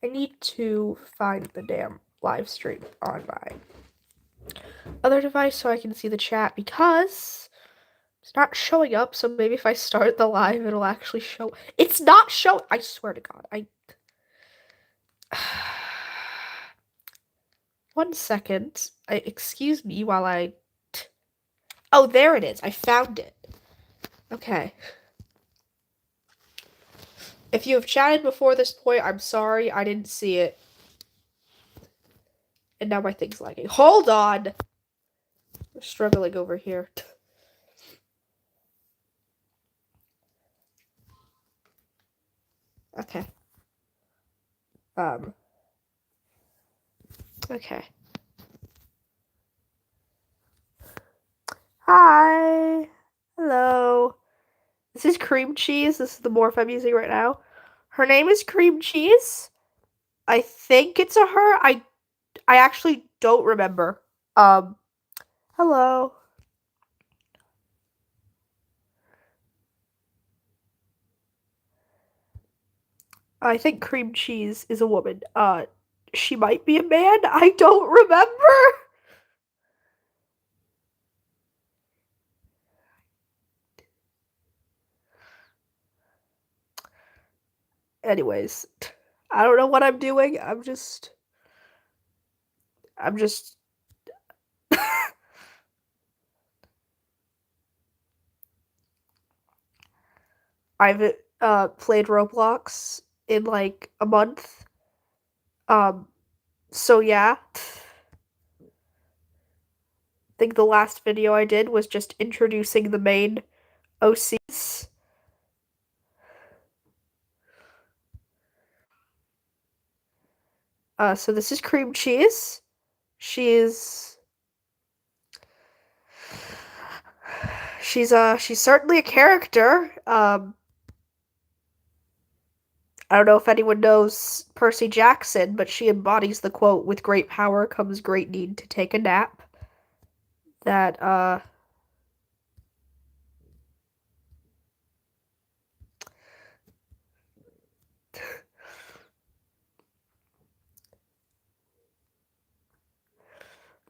I need to find the damn live stream on my other device so I can see the chat because it's not showing up. So maybe if I start the live, it'll actually show. It's not showing. I swear to God. One second. Excuse me while I. Oh, there it is. I found it. Okay. If you have chatted before this point, I'm sorry. I didn't see it. And now my thing's lagging. Hold on. We're struggling over here. Okay. Um. Okay. Hi. Hello. This is Cream Cheese. This is the morph I'm using right now. Her name is Cream Cheese. I think it's a her. I actually don't remember. Um. Hello. I think Cream Cheese is a woman. She might be a man. I don't remember. Anyways, I don't know what I'm doing. I'm just I haven't played Roblox in like a month. Um so yeah. I think the last video I did was just introducing the main OCs. So this is Cream Cheese. She's she's certainly a character. I don't know if anyone knows Percy Jackson, but she embodies the quote, "With great power comes great need to take a nap." That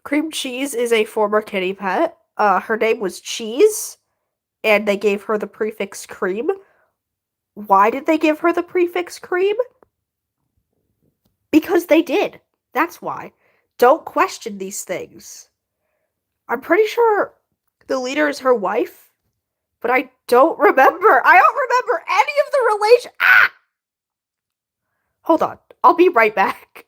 Cream Cheese is a former kitty pet. Her name was Cheese, and they gave her the prefix cream. Why did they give her the prefix cream? Because they did. That's why. Don't question these things. I'm pretty sure the leader is her wife, but I don't remember. I don't remember any of the relation. Ah! Hold on. I'll be right back.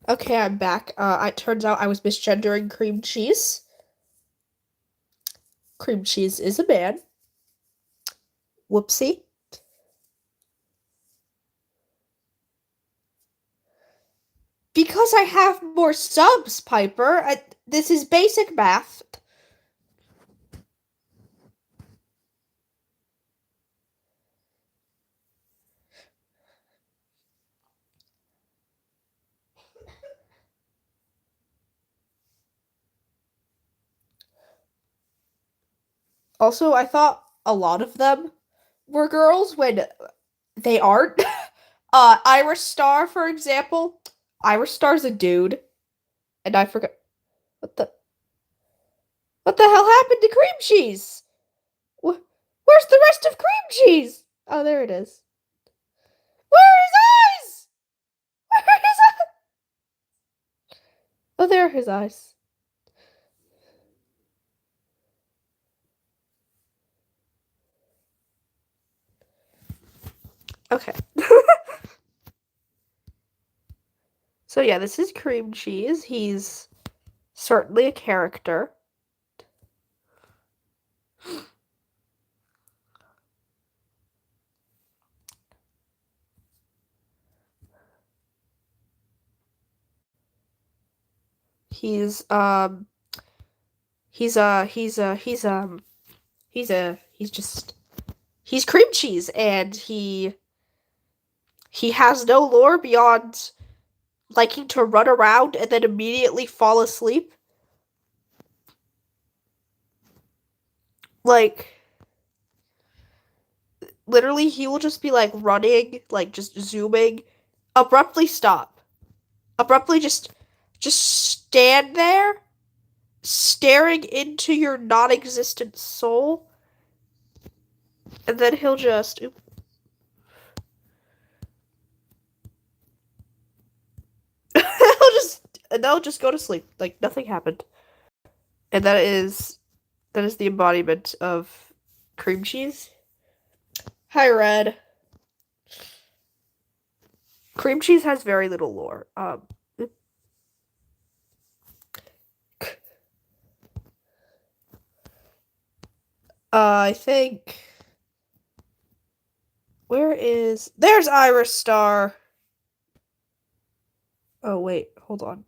Okay, I'm back. It turns out I was misgendering Cream Cheese. Cream Cheese is a man. Whoopsie. Because I have more subs, Piper. This is basic math. Also, I thought a lot of them were girls when they aren't. Iris Star, for example. Iris Star's a dude, and I forgot what the what the hell happened to cream cheese? Where's the rest of cream cheese? Oh, there it is. Where are his eyes? Where are his eyes? Oh, there are his eyes. Okay. So yeah, this is cream cheese. He's certainly a character. He's he's just he's cream cheese, and he has no lore beyond liking to run around and then immediately fall asleep. Like, literally, he will just be like running, like just zooming, abruptly stop, abruptly just stand there, staring into your non-existent soul, and then he'll just and they'll just go to sleep like nothing happened. And that is the embodiment of cream cheese. Hi, Red. Cream cheese has very little lore. I think there's Iris Star. Oh wait, hold on.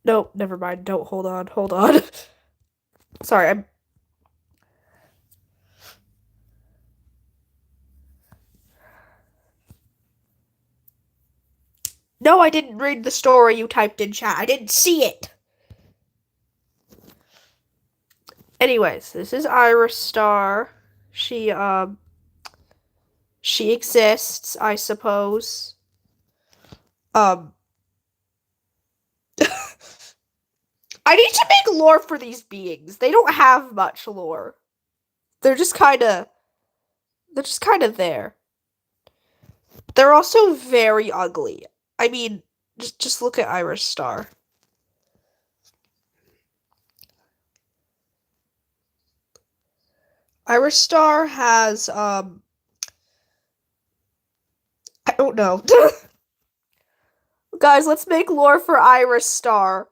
Nope, never mind. Don't hold on. Hold on. Sorry, I'm No, I didn't read the story you typed in chat. I didn't see it. Anyways, this is Iris Star. She exists, I suppose. Um I need to make lore for these beings. They don't have much lore. They're just kind of there. They're also very ugly. I mean, just look at Iris Star. Iris Star has I don't know. Guys, let's make lore for Iris Star.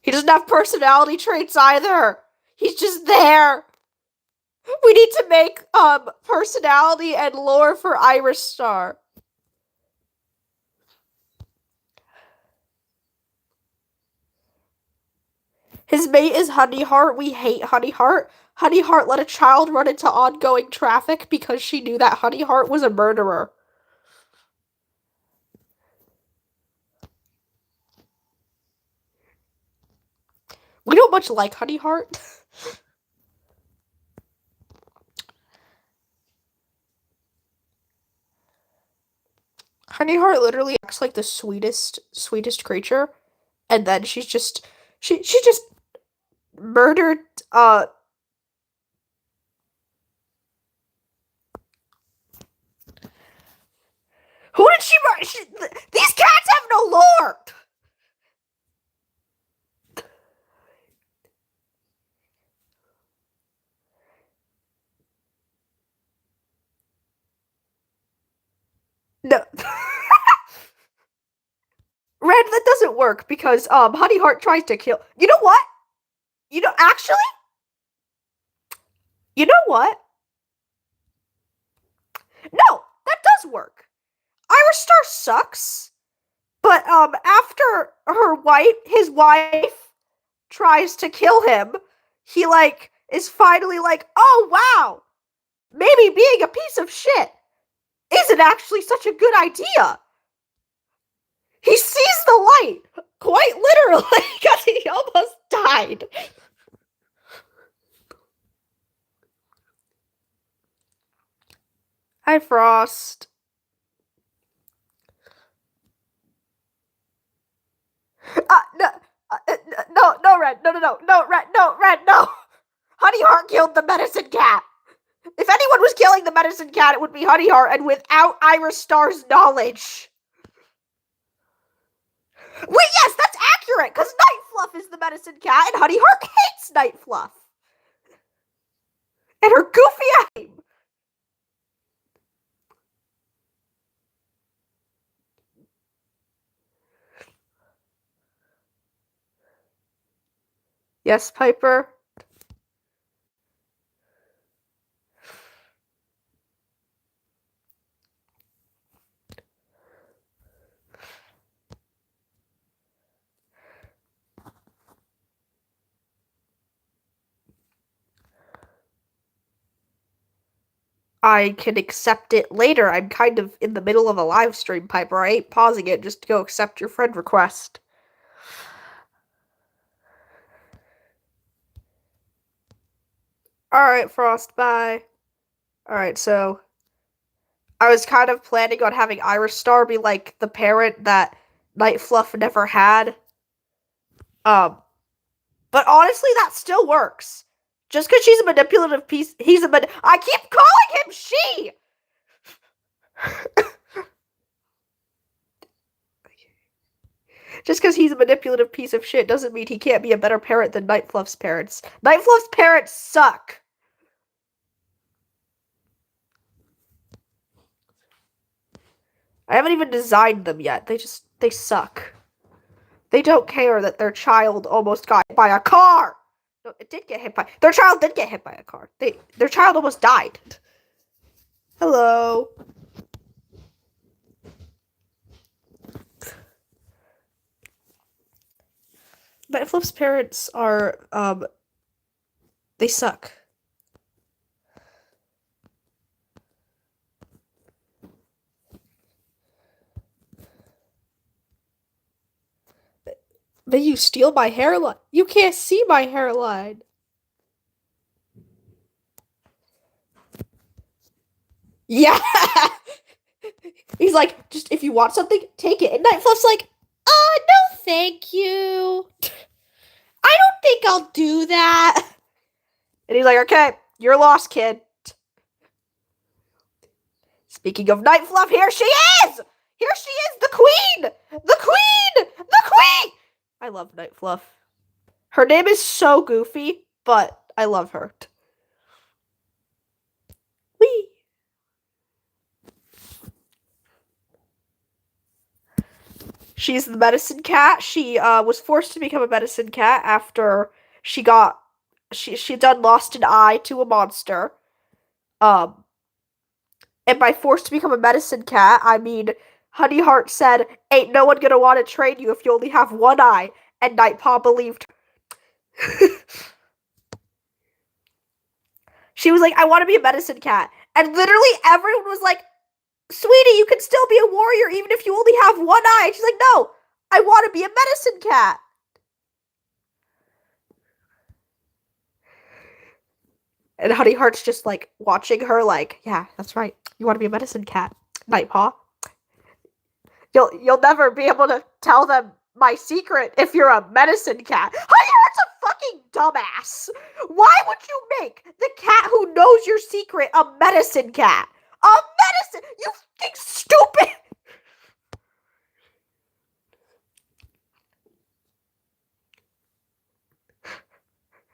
He doesn't have personality traits either. He's just there. We need to make personality and lore for Iris Star. His mate is Honeyheart. We hate Honeyheart. Honeyheart let a child run into ongoing traffic because she knew that Honeyheart was a murderer. We don't much like Honeyheart. Honeyheart literally acts like the sweetest creature, and then she just murdered who did she murder? These cats have no lore. No. Red, that doesn't work because Honeyheart tries to kill. You know what? Actually, you know what? No, that does work. Iris Star sucks, but after his wife tries to kill him, he like is finally like, "Oh wow, maybe being a piece of shit isn't actually such a good idea." He sees the light, quite literally, because he almost died. Hi, Frost. No, no, Red, no, Red, no. Honey Heart killed the medicine cat. If anyone was killing the medicine cat, it would be Honey Heart, and without Iris Star's knowledge. Wait, yes, that's accurate, because Night Fluff is the medicine cat, and Honey Heart hates Night Fluff. And her goofy aim. Yes, Piper? I can accept it later. I'm kind of in the middle of a live stream, Piper. I ain't pausing it just to go accept your friend request. Alright, Frost, bye. Alright, so I was kind of planning on having Iris Star be like the parent that Night Fluff never had. But honestly, that still works. Just because she's a manipulative piece, I keep calling him she! Just because he's a manipulative piece of shit doesn't mean he can't be a better parent than Night Fluff's parents. Night Fluff's parents suck. I haven't even designed them yet. They suck. They don't care that their child almost got hit by a car. No, it did get hit by. Their child did get hit by a car. Their child almost died. Hello. Night Fluff's parents are they suck. But you steal my hairline. You can't see my hairline. Yeah. He's like, just if you want something, take it. And Night Fluff's like, no, thank you. I don't think I'll do that. And he's like, okay, you're lost, kid. Speaking of Night Fluff, here she is! Here she is, the queen! The queen! The queen! I love Night Fluff. Her name is so goofy, but I love her. Whee! She's the medicine cat. She was forced to become a medicine cat after she done lost an eye to a monster. And by forced to become a medicine cat, I mean Honey Heart said, "Ain't no one gonna want to train you if you only have one eye." And Nightpaw believed her. She was like, "I want to be a medicine cat," and literally everyone was like, "Sweetie, you can still be a warrior even if you only have one eye." And she's like, "No, I want to be a medicine cat." And Honey Heart's just like watching her, like, "Yeah, that's right. You want to be a medicine cat, Nightpaw. You'll never be able to tell them my secret if you're a medicine cat." Honey Heart's a fucking dumbass. Why would you make the cat who knows your secret a medicine cat? A medicine? You fucking stupid.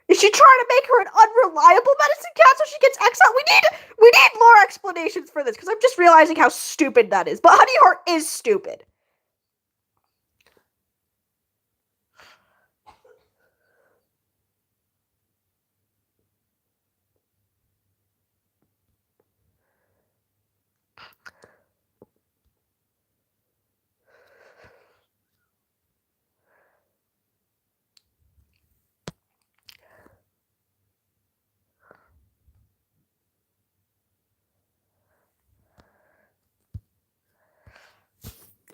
Is she trying to make her an unreliable medicine cat so she gets exiled? We need more explanations for this, because I'm just realizing how stupid that is. But Honey Heart is stupid.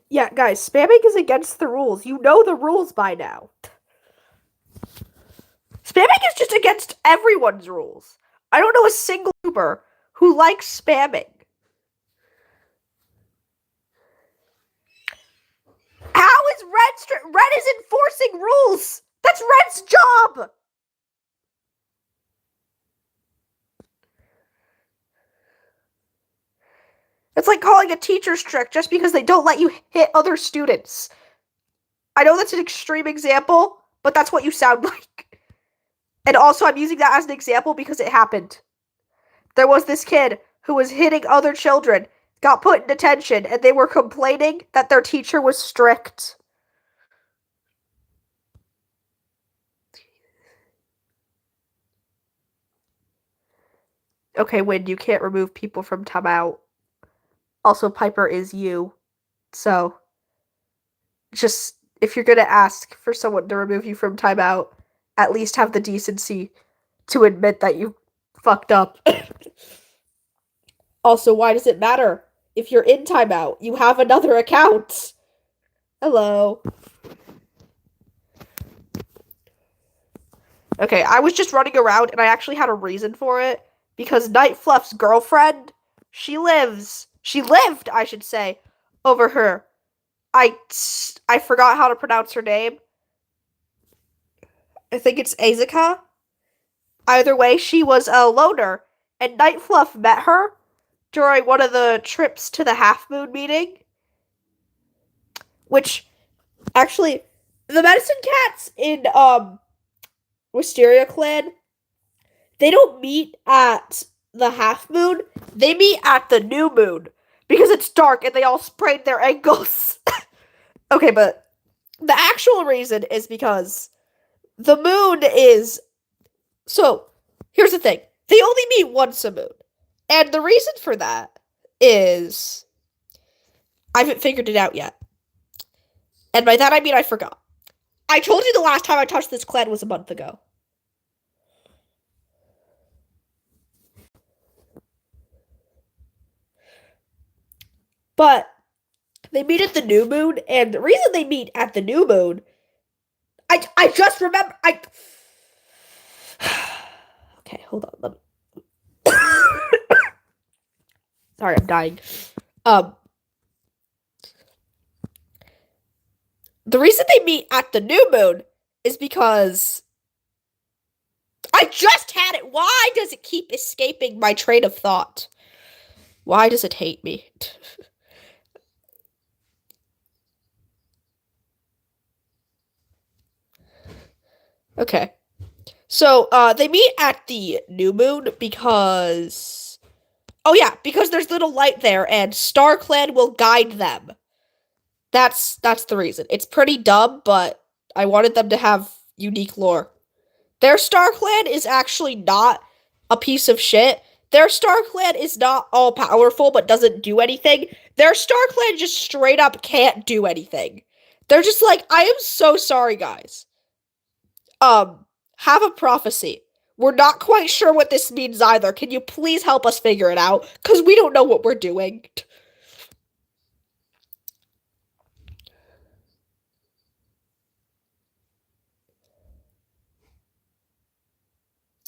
Yeah, guys, spamming is against the rules. You know the rules by now. Spamming is just against everyone's rules. I don't know a single YouTuber who likes spamming. How is Red is enforcing rules? That's Red's job. It's like calling a teacher strict just because they don't let you hit other students. I know that's an extreme example, but that's what you sound like. And also, I'm using that as an example because it happened. There was this kid who was hitting other children, got put in detention, and they were complaining that their teacher was strict. Okay, Win, you can't remove people from timeout. Also, Piper is you. So, just if you're gonna ask for someone to remove you from timeout, at least have the decency to admit that you fucked up. Also, why does it matter? If you're in timeout, you have another account. Hello. Okay, I was just running around and I actually had a reason for it. Because Night Fluff's girlfriend, she lived, I should say, over her. I forgot how to pronounce her name. I think it's Azeka. Either way, she was a loner, and Night Fluff met her during one of the trips to the Half Moon meeting. Which, actually, the medicine cats in Wisteria Clan, they don't meet at the half moon. They meet at the new moon because it's dark and they all sprained their ankles. Okay, but the actual reason is because the moon is. So, here's the thing. They only meet once a moon. And the reason for that is I haven't figured it out yet. And by that I mean I forgot. I told you the last time I touched this clan was a month ago. But they meet at the new moon, and the reason they meet at the new moon, I just remember. Okay, hold on. Let me. Sorry, I'm dying. The reason they meet at the new moon is because I just had it. Why does it keep escaping my train of thought? Why does it hate me? Okay. So, they meet at the new moon because. Oh, yeah, because there's little light there, and StarClan will guide them. That's the reason. It's pretty dumb, but I wanted them to have unique lore. Their StarClan is actually not a piece of shit. Their StarClan is not all powerful but doesn't do anything. Their StarClan just straight up can't do anything. They're just like, I am so sorry, guys. Have a prophecy. We're not quite sure what this means either. Can you please help us figure it out? Because we don't know what we're doing.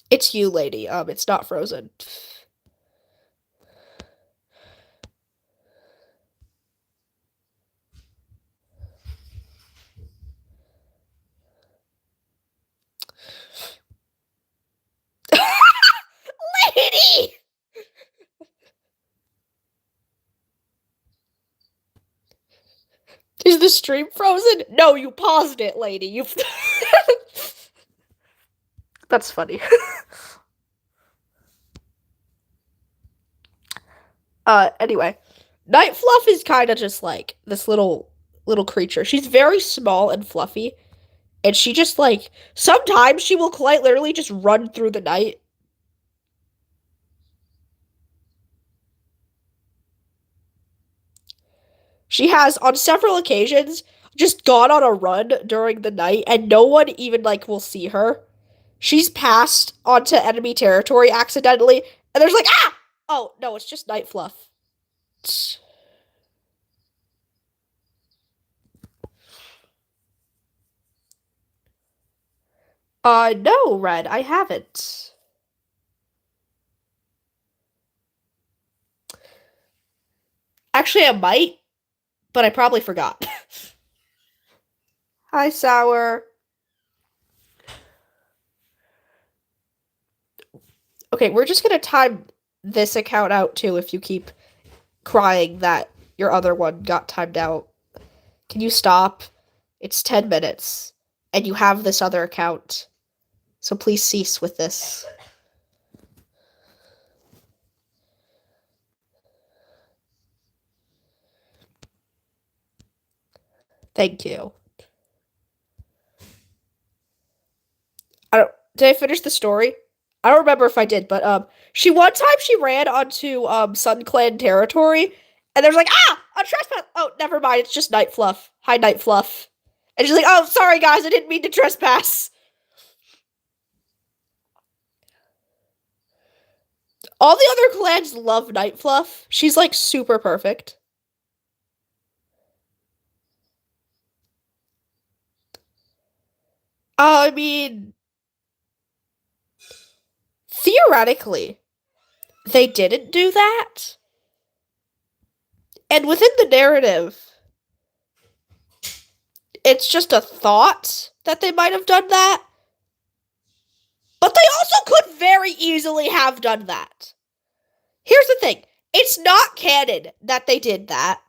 It's you, lady. It's not Frozen. Lady! Is the stream frozen? No, you paused it, lady. You. That's funny. Anyway. Night Fluff is kind of just like this little creature. She's very small and fluffy. And she just like sometimes she will quite literally just run through the night. She has on several occasions just gone on a run during the night and no one even like will see her. She's passed onto enemy territory accidentally and there's like ah! Oh, no, it's just Night Fluff. No, Red, I haven't. Actually, I might, but I probably forgot. Hi, Sour. Okay, we're just gonna time this account out too if you keep crying that your other one got timed out. Can you stop? It's 10 minutes, and you have this other account. So please cease with this. Thank you. I don't. Did I finish the story? I don't remember if I did, but she one time she ran onto Sun Clan territory, and there's like a trespass. Oh, never mind. It's just Night Fluff. Hi, Night Fluff. And she's like, oh, sorry guys, I didn't mean to trespass. All the other clans love Night Fluff. She's like super perfect. I mean, theoretically, they didn't do that. And within the narrative, it's just a thought that they might have done that. But they also could very easily have done that. Here's the thing. It's not canon that they did that.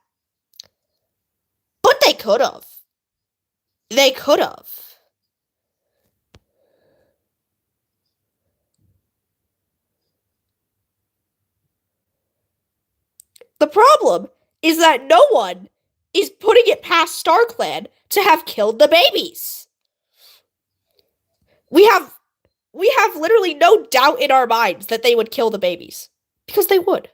But they could have. They could have. The problem is that no one is putting it past StarClan to have killed the babies. We have literally no doubt in our minds that they would kill the babies. Because they would.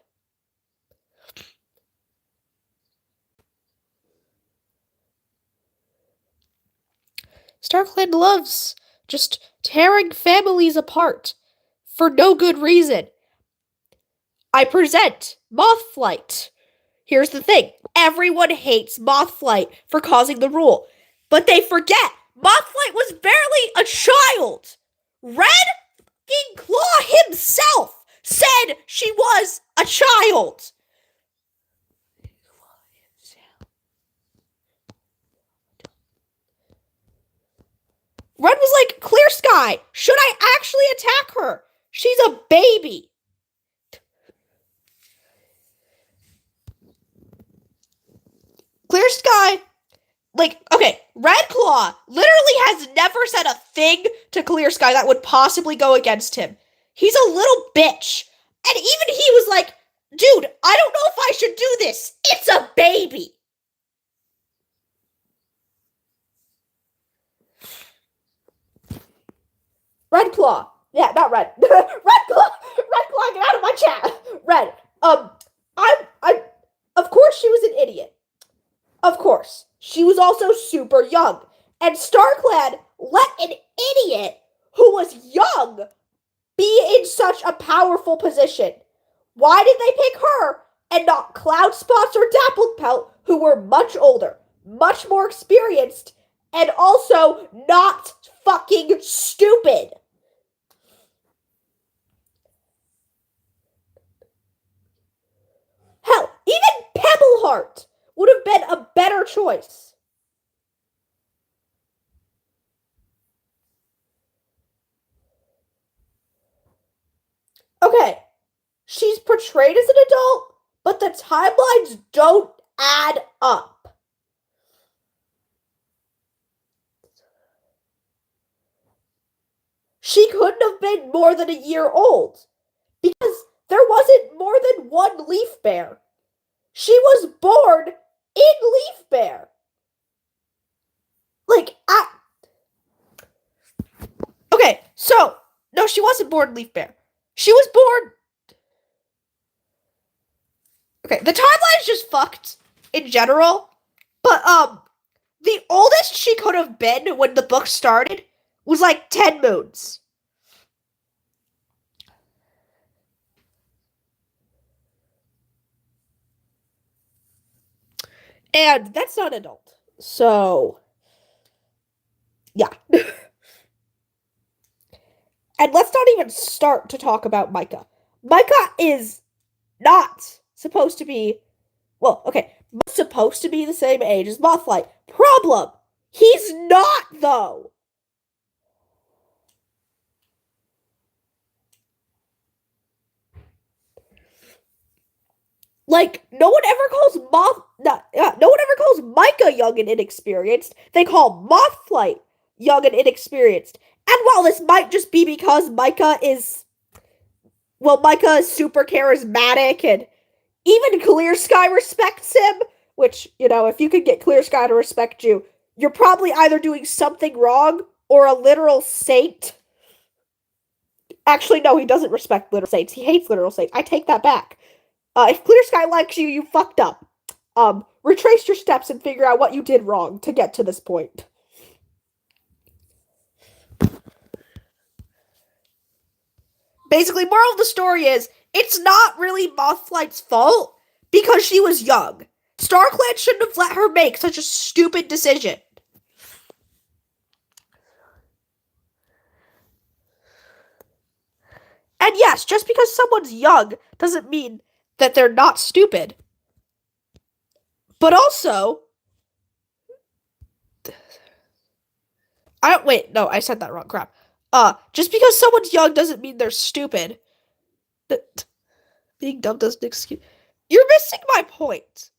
StarClan loves just tearing families apart for no good reason. I present Mothflight. Here's the thing. Everyone hates Mothflight for causing the rule. But they forget Mothflight was barely a child. Red King Claw himself said she was a child. Red was like, Clear Sky, should I actually attack her? She's a baby. Clear Sky, like, okay, Red Claw literally has never said a thing to Clear Sky that would possibly go against him. He's a little bitch. And even he was like, dude, I don't know if I should do this. It's a baby. Red Claw. Yeah, not Red. Red Claw. Red Claw, get out of my chat. Red. I, of course she was an idiot. Of course. She was also super young. And StarClan let an idiot who was young be in such a powerful position. Why did they pick her and not Cloud Spots or Dappled Pelt, who were much older, much more experienced, and also not fucking stupid? Hell, even Pebbleheart would have been a better choice. Okay, she's portrayed as an adult, but the timelines don't add up. She couldn't have been more than a year old because there wasn't more than one Leaf Bear. She was born in Leaf Bear. Like, okay, so, no, she wasn't born Leaf Bear. She was born. Okay, the timeline's just fucked in general, but, the oldest she could have been when the book started was like 10 moons. And that's not adult. So, yeah. And let's not even start to talk about Micah. Micah is not supposed to be, well, okay, supposed to be the same age as Mothlight. Problem. He's not, though. Like, no one ever calls no one ever calls Micah young and inexperienced. They call Mothlight young and inexperienced. And while this might just be because Micah is super charismatic and even Clear Sky respects him, which, if you could get Clear Sky to respect you, you're probably either doing something wrong or a literal saint. Actually, no, he doesn't respect literal saints. He hates literal saints. I take that back. If Clear Sky likes you, you fucked up. Retrace your steps and figure out what you did wrong to get to this point. Basically, moral of the story is, it's not really Mothlight's fault because she was young. StarClan shouldn't have let her make such a stupid decision. And yes, just because someone's young doesn't mean that they're not stupid. But also, I said that wrong, crap. Just because someone's young doesn't mean they're stupid. Being dumb doesn't excuse. You're missing my point.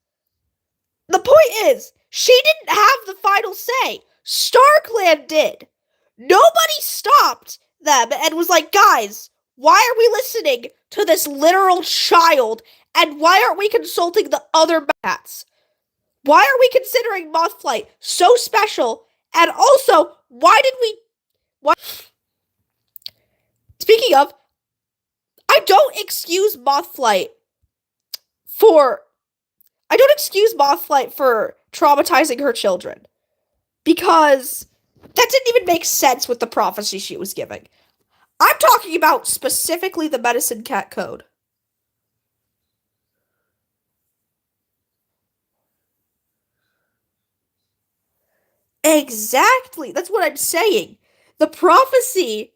The point is, she didn't have the final say. StarClan did. Nobody stopped them and was like, guys, why are we listening to this literal child, and why aren't we consulting the other bats? Why are we considering Mothlight so special? And also, why? Speaking of, I don't excuse Mothlight for traumatizing her children. Because that didn't even make sense with the prophecy she was giving. I'm talking about specifically the Medicine Cat Code. Exactly. That's what I'm saying. The prophecy,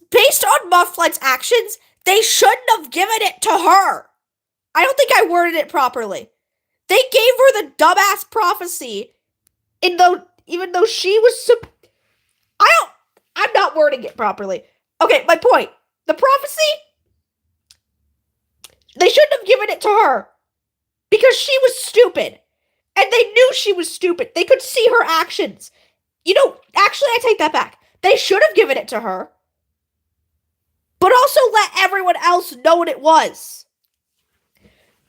based on Mufflight's actions, they shouldn't have given it to her. I don't think I worded it properly. They gave her the dumbass prophecy, even though she was. I'm not wording it properly. Okay, my point. The prophecy, they shouldn't have given it to her because she was stupid. And they knew she was stupid. They could see her actions. Actually, I take that back. They should have given it to her, but also let everyone else know what it was.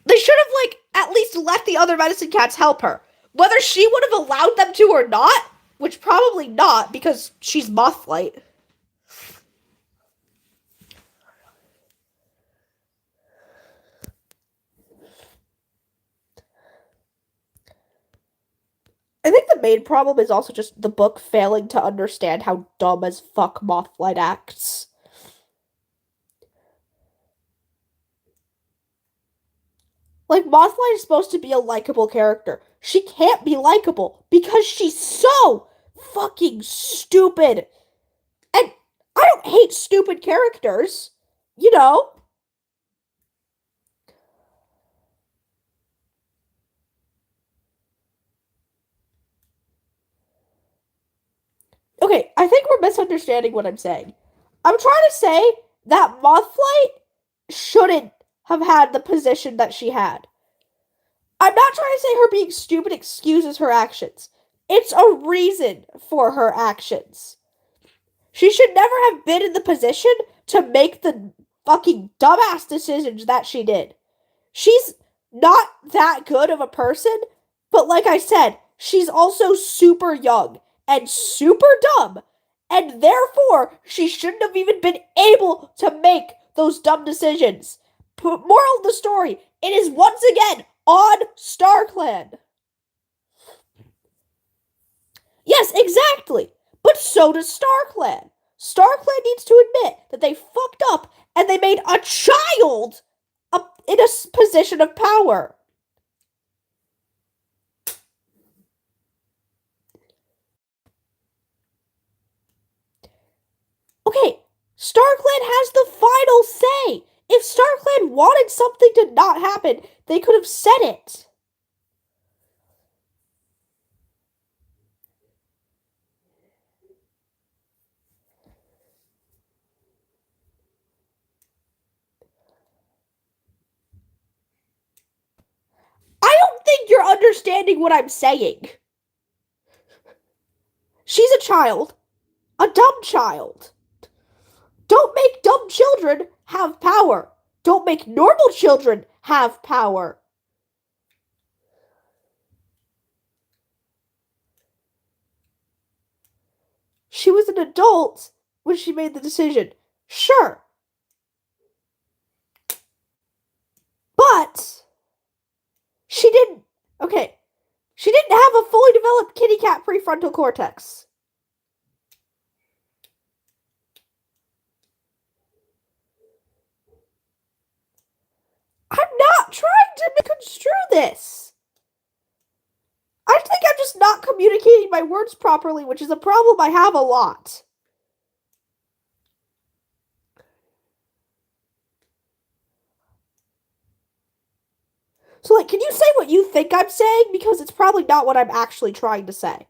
They should have, at least let the other medicine cats help her. Whether she would have allowed them to or not, which probably not, because she's Mothlight. I think the main problem is also just the book failing to understand how dumb as fuck Mothlight acts. Mothlight is supposed to be a likable character. She can't be likable because she's so fucking stupid. And I don't hate stupid characters, Okay, I think we're misunderstanding what I'm saying. I'm trying to say that Mothlight shouldn't have had the position that she had. I'm not trying to say her being stupid excuses her actions. It's a reason for her actions. She should never have been in the position to make the fucking dumbass decisions that she did. She's not that good of a person, but like I said, she's also super young and super dumb, and therefore she shouldn't have even been able to make those dumb decisions. Moral of the story, it is once again on StarClan. Yes, exactly. But so does StarClan. StarClan needs to admit that they fucked up and they made a child in a position of power. Okay, StarClan has the final say. If StarClan wanted something to not happen, they could have said it. I don't think you're understanding what I'm saying. She's a child. A dumb child. Don't make dumb children have power. Don't make normal children have power. She was an adult when she made the decision. Sure. But she didn't. Okay. She didn't have a fully developed kitty cat prefrontal cortex. I'm not trying to misconstrue this. I think I'm just not communicating my words properly, which is a problem I have a lot. So, like, can you say what you think I'm saying? Because it's probably not what I'm actually trying to say.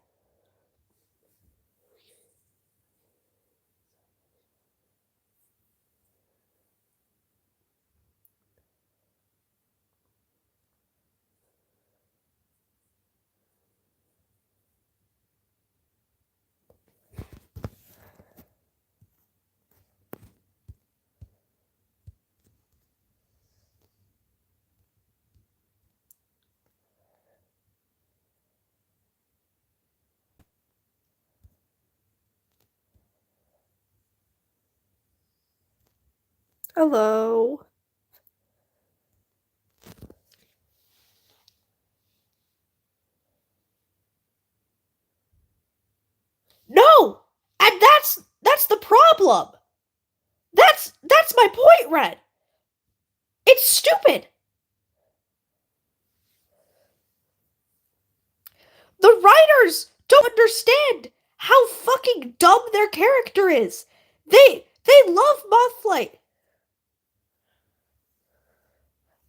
Hello. No! And that's the problem. That's my point, Red. It's stupid. The writers don't understand how fucking dumb their character is. They love Mothlight.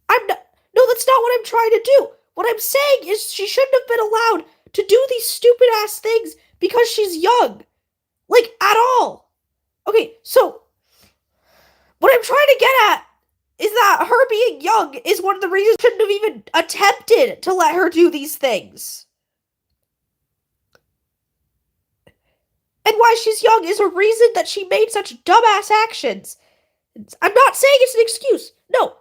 I'm not, no, that's not what I'm trying to do. What I'm saying is she shouldn't have been allowed to do these stupid ass things because she's young. Like, at all. Okay, so what I'm trying to get at is that her being young is one of the reasons shouldn't have even attempted to let her do these things. And why she's young is a reason that she made such dumbass actions. I'm not saying it's an excuse. No.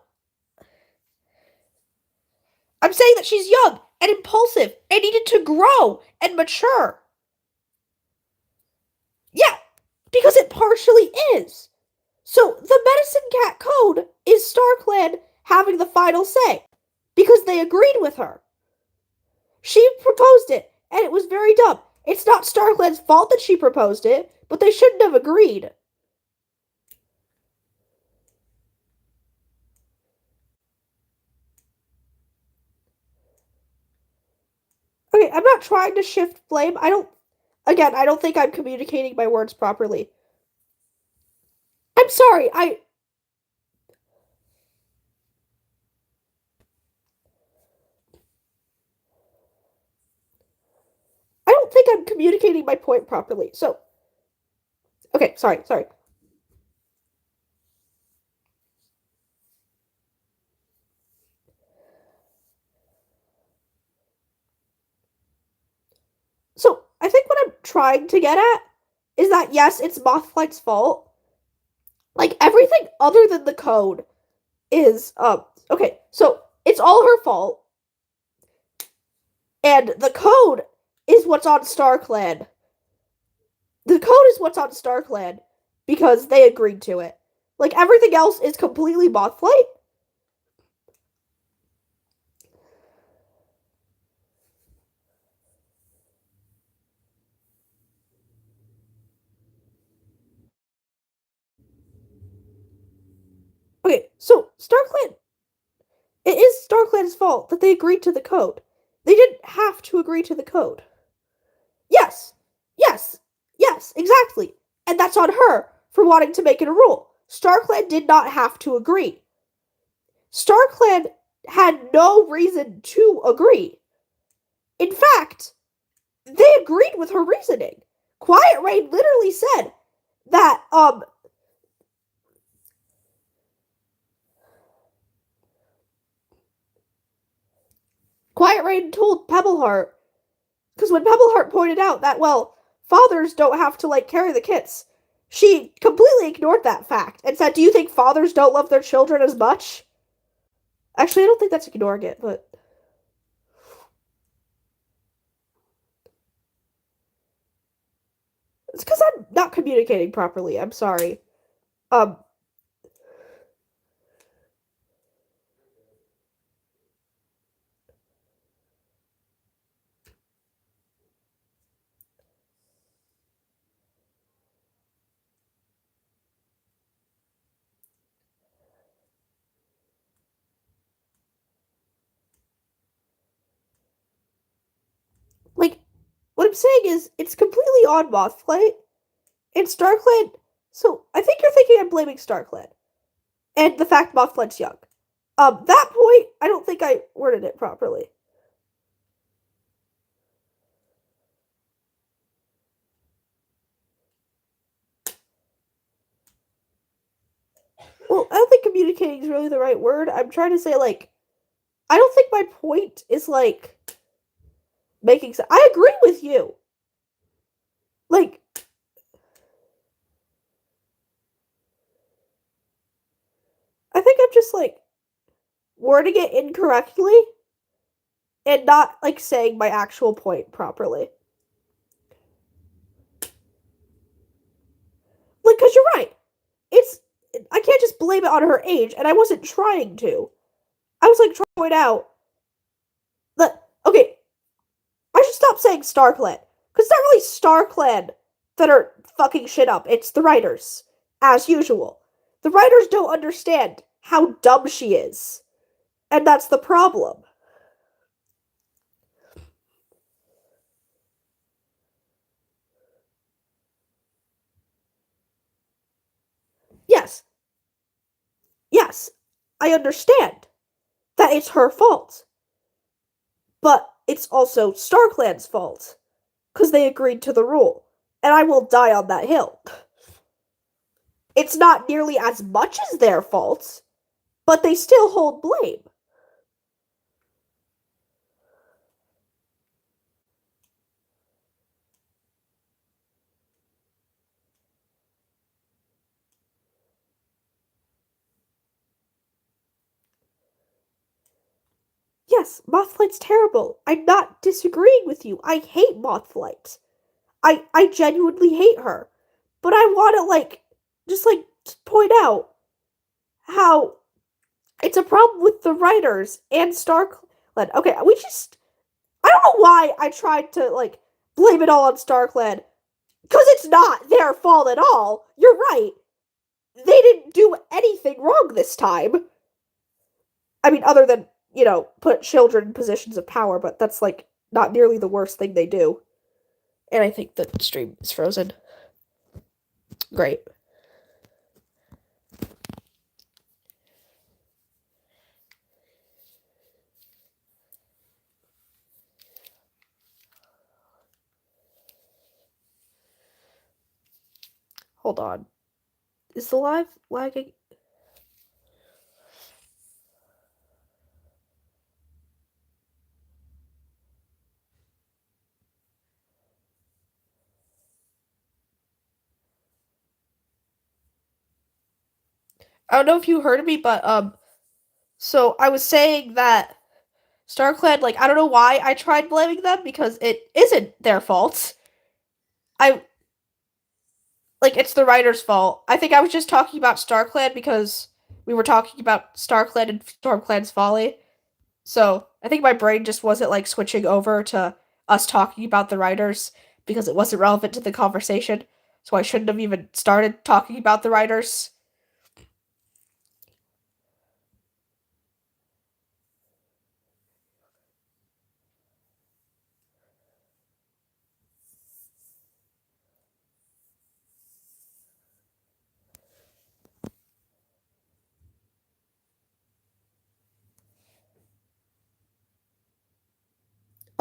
I'm saying that she's young and impulsive and needed to grow and mature. Yeah, because it partially is. So the Medicine Cat Code is StarClan having the final say because they agreed with her. She proposed it, and it was very dumb. It's not StarClan's fault that she proposed it, but they shouldn't have agreed. Okay, I'm not trying to shift blame. I don't think I'm communicating my words properly. I'm sorry. I don't think I'm communicating my point properly. So, okay, sorry. So, I think what I'm trying to get at is that yes, it's Mothlight's fault. Like everything other than the code is okay. So, it's all her fault. And the code is what's on StarClan. The code is what's on StarClan because they agreed to it. Like everything else is completely Mothlight. Okay, so StarClan. It is StarClan's fault that they agreed to the code. They didn't have to agree to the code. Yes, yes, yes, exactly. And that's on her for wanting to make it a rule. StarClan did not have to agree. StarClan had no reason to agree. In fact, they agreed with her reasoning. Quiet Rain literally said that Quiet Rain told Pebbleheart, because when Pebbleheart pointed out that, well, fathers don't have to, like, carry the kids, she completely ignored that fact and said, do you think fathers don't love their children as much? Actually, I don't think that's ignoring it, but it's because I'm not communicating properly. I'm sorry. Um, like, what I'm saying is, it's completely on Mothflight and StarClan. So I think you're thinking I'm blaming StarClan and the fact Mothflight's young. That point, I don't think I worded it properly. Well, I don't think communicating is really the right word. I'm trying to say, like, I don't think my point is, like, making sense. I agree with you. Like, I think I'm just, like, wording it incorrectly and not, like, saying my actual point properly. Like, because you're right. It's, I can't just blame it on her age, and I wasn't trying to. I was, like, trying to point out that, okay, I should stop saying StarClan. Because it's not really StarClan that are fucking shit up. It's the writers, as usual. The writers don't understand how dumb she is. And that's the problem. Yes, yes, I understand that it's her fault. But it's also StarClan's fault. Because they agreed to the rule. And I will die on that hill. It's not nearly as much as their fault, but they still hold blame. Yes, Mothlight's terrible. I'm not disagreeing with you. I hate Mothlight. I genuinely hate her. But I want to, like, just, like, point out how it's a problem with the writers and StarClan. Okay, we just. I don't know why I tried to, like, blame it all on StarClan. Because it's not their fault at all. You're right. They didn't do anything wrong this time. I mean, other than, put children in positions of power, but that's, like, not nearly the worst thing they do. And I think the stream is frozen. Great. Hold on. Is the live lagging? I don't know if you heard me, but so I was saying that StarClan, like, I don't know why I tried blaming them because it isn't their fault. I like it's the writer's fault. I think I was just talking about StarClan because we were talking about StarClan and StormClan's folly. So I think my brain just wasn't, like, switching over to us talking about the writers because it wasn't relevant to the conversation. So I shouldn't have even started talking about the writers.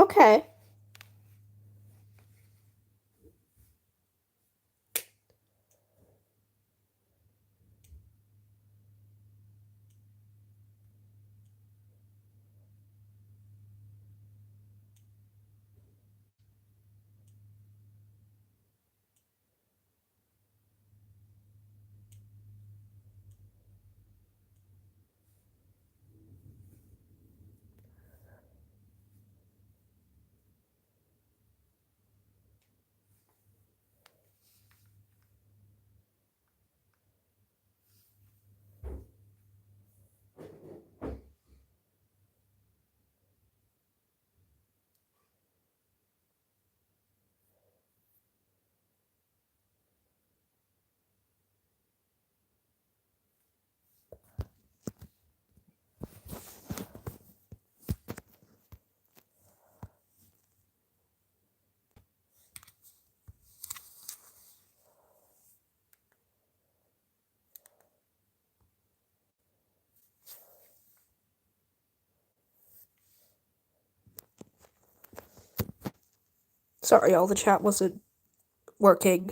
Okay. Sorry, all the chat wasn't working.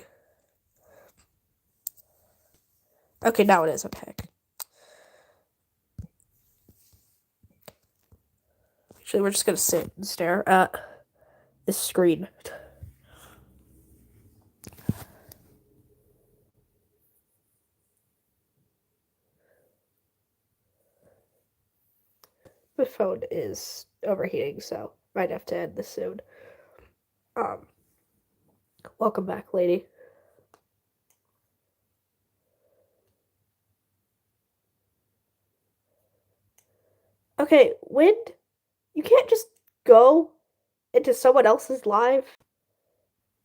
Okay, now it is. Okay. Actually, we're just gonna sit and stare at this screen. My phone is overheating, so might have to end this soon. Um, Welcome back, lady. Okay, Wind, you can't just go into someone else's live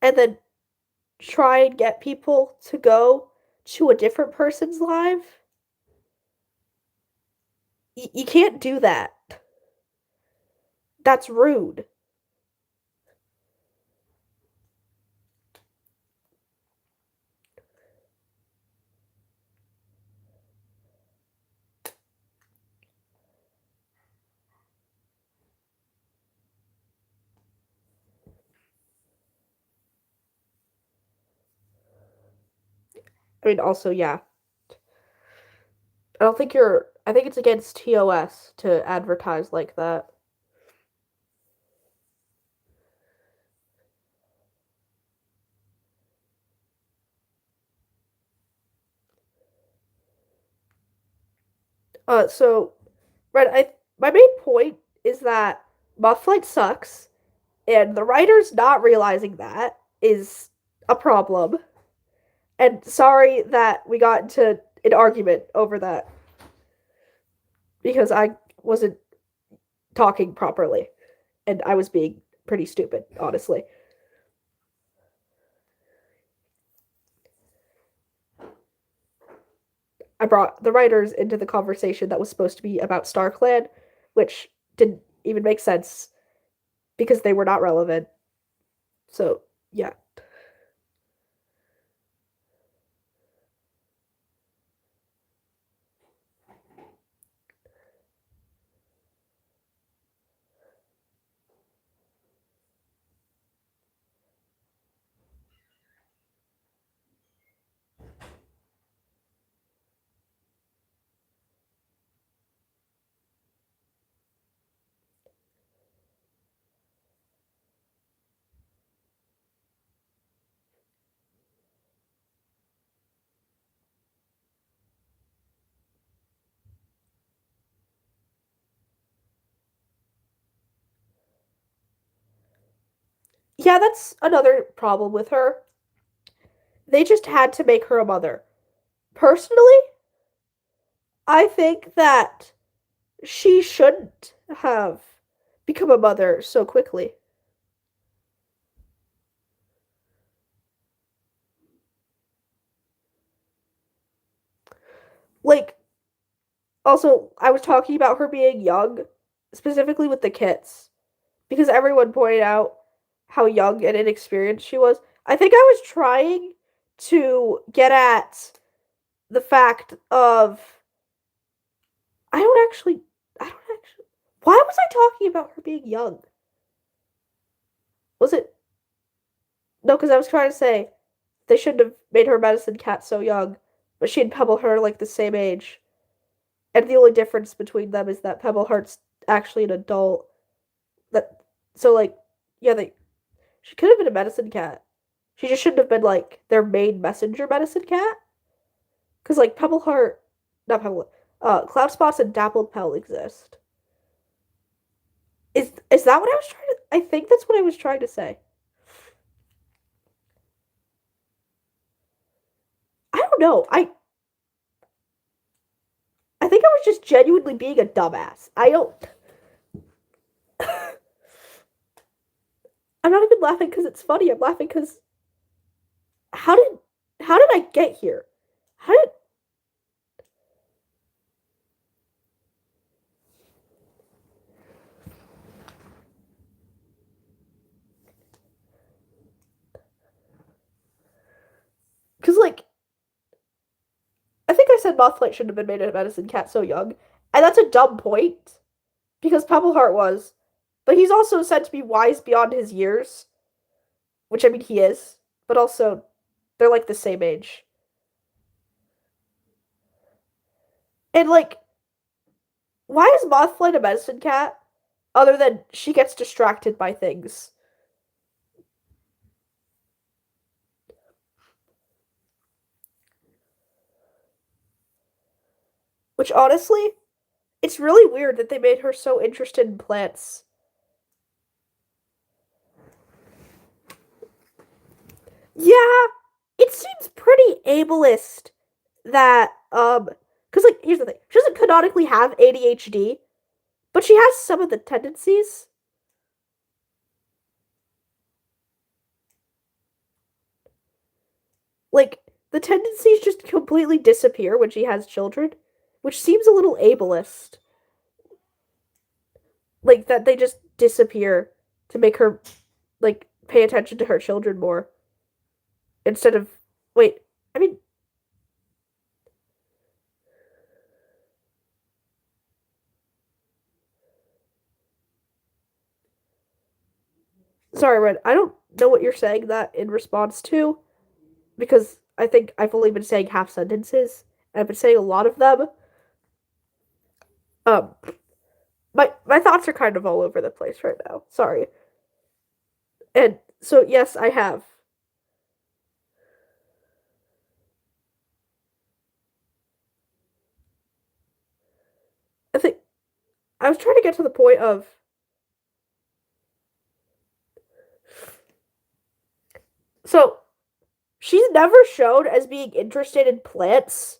and then try and get people to go to a different person's live. You can't do that. That's rude. I mean, also, yeah. I don't think you're. I think it's against TOS to advertise like that. So, right, my main point is that Mothlight sucks, and the writers not realizing that is a problem. And sorry that we got into an argument over that because I wasn't talking properly and I was being pretty stupid, honestly. I brought the writers into the conversation that was supposed to be about StarClan, which didn't even make sense because they were not relevant. So, yeah. Yeah, that's another problem with her. They just had to make her a mother. Personally, I think that she shouldn't have become a mother so quickly. Like, also, I was talking about her being young, specifically with the kits, because everyone pointed out how young and inexperienced she was. I think I was trying to get at the fact of I don't actually I don't actually why was I talking about her being young? Was it? No, because I was trying to say they shouldn't have made her medicine cat so young, but she and Pebbleheart are like the same age. And the only difference between them is that Pebbleheart's actually an adult. That so like yeah, they she could have been a medicine cat. She just shouldn't have been like their main messenger medicine cat. Because like Pebbleheart, not Pebble, Cloud Spots and Dappled Pell exist. Is that what I was trying to? I think that's what I was trying to say. I don't know. I think I was just genuinely being a dumbass. I don't. I'm not even laughing because it's funny. I'm laughing because how did how did I get here? How did because like I think I said Mothlight shouldn't have been made a medicine cat so young, and that's a dumb point because Pebbleheart was, but he's also said to be wise beyond his years, which I mean he is, but also they're like the same age, and like why is Mothlight a medicine cat other than she gets distracted by things? Which honestly, it's really weird that they made her so interested in plants. Yeah, it seems pretty ableist that because like here's the thing, she doesn't canonically have ADHD, but she has some of the tendencies. Like the tendencies just completely disappear when she has children, which seems a little ableist. Like that they just disappear to make her like pay attention to her children more instead of wait. I mean, sorry, Red. I don't know what you're saying that in response to because I think I've only been saying half sentences and I've been saying a lot of them. Um, my thoughts are kind of all over the place right now. Sorry. And so yes, I have. I think I was trying to get to the point of so she's never shown as being interested in plants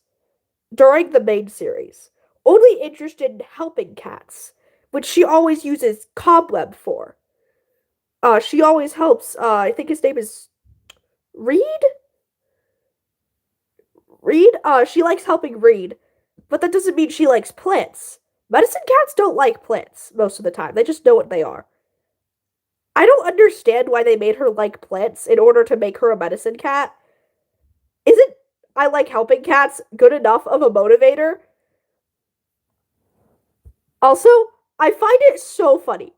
during the main series. Only interested in helping cats, which she always uses Cobweb for. She always helps. I think his name is Reed. Reed. She likes helping Reed, but that doesn't mean she likes plants. Medicine cats don't like plants most of the time. They just know what they are. I don't understand why they made her like plants in order to make her a medicine cat. Isn't I like helping cats good enough of a motivator? Also, I find it so funny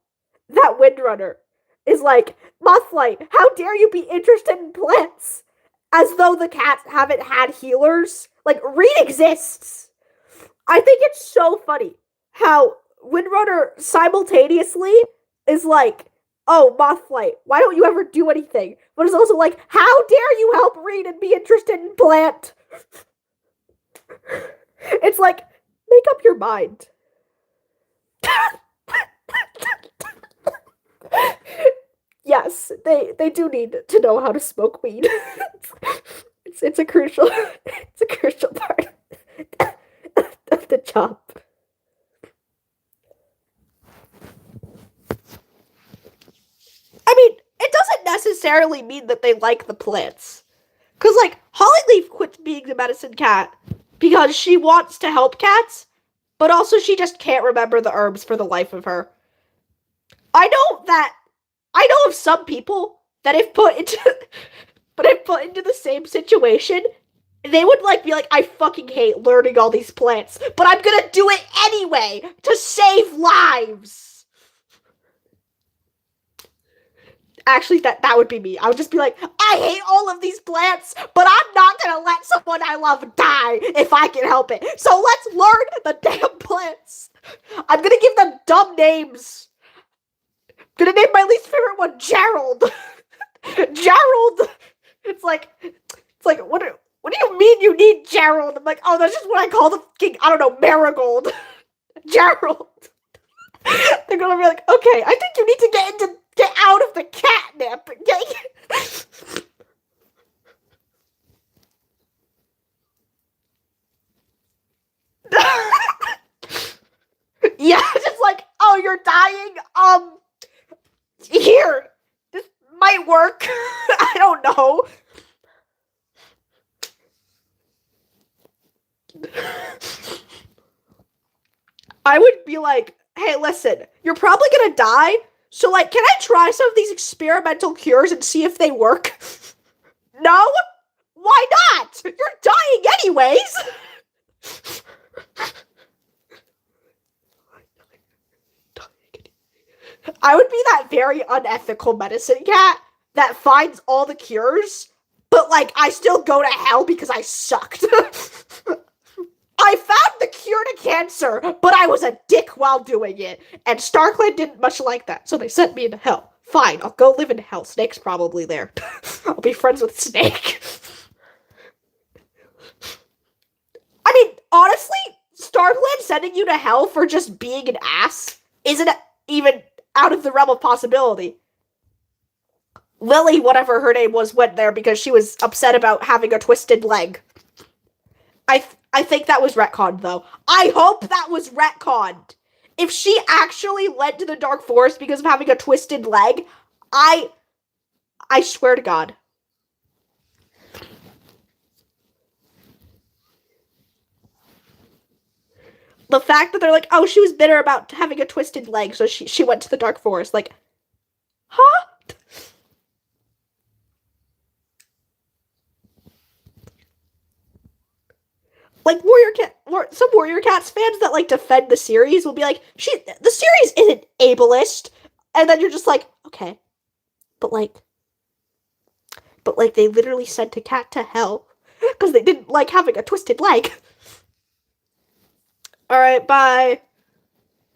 that Windrunner is like, Mothlight, how dare you be interested in plants? As though the cats haven't had healers. Like, Reed exists. I think it's so funny how Windrunner simultaneously is like, oh, Mothlight, why don't you ever do anything? But it's also like, how dare you help Reed and be interested in plant? It's like, make up your mind. Yes, they do need to know how to smoke weed. It's a crucial it's a crucial part of the job. I mean, it doesn't necessarily mean that they like the plants. Cause like Hollyleaf quit being the medicine cat because she wants to help cats, but also she just can't remember the herbs for the life of her. I know that I know of some people that if put into but if put into the same situation, they would like be like, I fucking hate learning all these plants, but I'm gonna do it anyway to save lives. Actually, that would be me. I would just be like, I hate all of these plants, but I'm not gonna let someone I love die if I can help it. So let's learn the damn plants. I'm gonna give them dumb names. I'm gonna name my least favorite one Gerald. Gerald. It's like what do you mean you need Gerald? I'm like, oh, that's just what I call the fucking, I don't know, marigold. Gerald. They're gonna be like, okay, I think you need to get out of the catnip. Yeah, just like, oh, you're dying. Here, this might work. I don't know. I would be like, hey, listen, you're probably gonna die, so like, can I try some of these experimental cures and see if they work? No? Why not? You're dying anyways! I would be that very unethical medicine cat that finds all the cures, but like, I still go to hell because I sucked. I found the cure to cancer, but I was a dick while doing it. And StarClan didn't much like that, so they sent me into hell. Fine, I'll go live in hell. Snake's probably there. I'll be friends with Snake. I mean, honestly, StarClan sending you to hell for just being an ass isn't even out of the realm of possibility. Lily, whatever her name was, went there because she was upset about having a twisted leg. I think that was retconned, though. I hope that was retconned. If she actually went to the Dark Forest because of having a twisted leg, I swear to God. The fact that they're like, oh, she was bitter about having a twisted leg, so she went to the Dark Forest. Like, huh? Like some Warrior Cats fans that like defend the series will be like, the series isn't ableist, and then you're just like, okay, but like they literally sent a cat to hell because they didn't like having a twisted leg. All right, bye.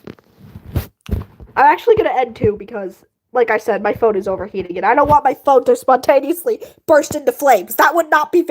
I'm actually gonna end too because, like I said, my phone is overheating and I don't want my phone to spontaneously burst into flames. That would not be very